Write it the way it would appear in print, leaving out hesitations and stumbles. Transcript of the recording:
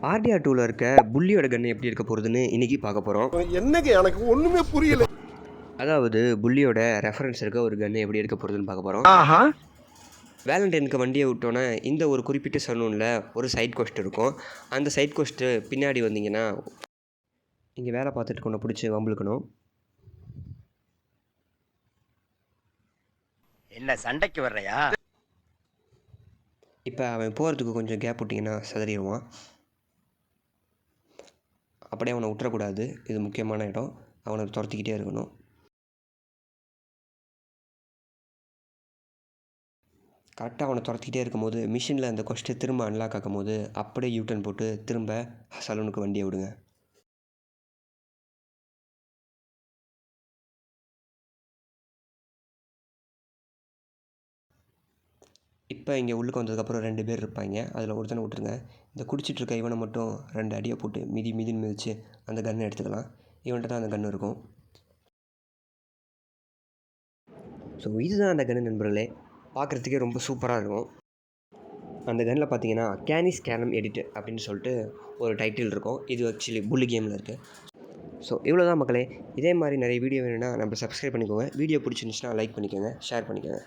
RTR 2ல இருக்க புல்லியோட கன் எப்படி இருக்க போகுதுன்னு இன்னைக்கு பார்க்க போகிறோம். என்னங்க எனக்கு ஒண்ணுமே புரியல. அதாவது புல்லியோட ரெஃபரன்ஸ் இருக்க ஒரு கன் எப்படி இருக்க போகுதுன்னு பார்க்க போகிறோம். ஆஹா. வேலண்டைனுக்கு வண்டியை விட்டோன்னே இந்த ஒரு குறிப்பிட்ட சலூனில் ஒரு சைட் கொஸ்ட் இருக்கும். அந்த சைட் கொஸ்ட்டு பின்னாடி வந்தீங்கன்னா இங்கே வேலை பார்த்துட்டு கொண்டு பிடிச்சி வம்புழுக்கணும். என்ன சண்டைக்கு வர்றையா? இப்போ அவன் போகிறதுக்கு கொஞ்சம் கேப் விட்டிங்கன்னா சிதறிடுவான். அப்படியே அவனை விட்டுறக்கூடாது. இது முக்கியமான இடம். அவனை துரத்திக்கிட்டே இருக்கணும். கரெக்டாக அவனை துரத்திக்கிட்டே இருக்கும்போது மிஷினில் அந்த கொஸ்ட்டு திரும்ப அன்லாக் ஆக்கும் போது அப்படியே யூட்டன் போட்டு திரும்ப சலூனுக்கு வண்டியை விடுங்க. இப்போ இங்கே உள்ளுக்கு வந்ததுக்கப்புறம் 2 பேர் இருப்பாங்க. அதில் ஒருத்தனை விட்டுருங்க. இந்த குடிச்சிட்டு இருக்க இவனை மட்டும் 2 அடியை போட்டு மிதின்னு மிதித்து அந்த கன்னை எடுத்துக்கலாம். இவன்கிட்ட தான் அந்த கன்று இருக்கும். ஸோ இதுதான் அந்த கன்று நண்பர்களே. பார்க்குறதுக்கே ரொம்ப சூப்பராக இருக்கும். அந்த கன்னில் பார்த்தீங்கன்னா கேனிஸ் கேனம் எடிட் அப்படின்னு சொல்லிட்டு ஒரு டைட்டில் இருக்கும். இது ஆக்சுவலி புல்லி கேமில் இருக்குது. ஸோ இவ்வளோ தான் மக்களே. இதே மாதிரி நிறைய வீடியோ வேணும்னா நம்ம சப்ஸ்கிரைப் பண்ணிக்கோங்க. வீடியோ பிடிச்சிருந்துச்சுன்னா லைக் பண்ணிக்கோங்க, ஷேர் பண்ணிக்கோங்க.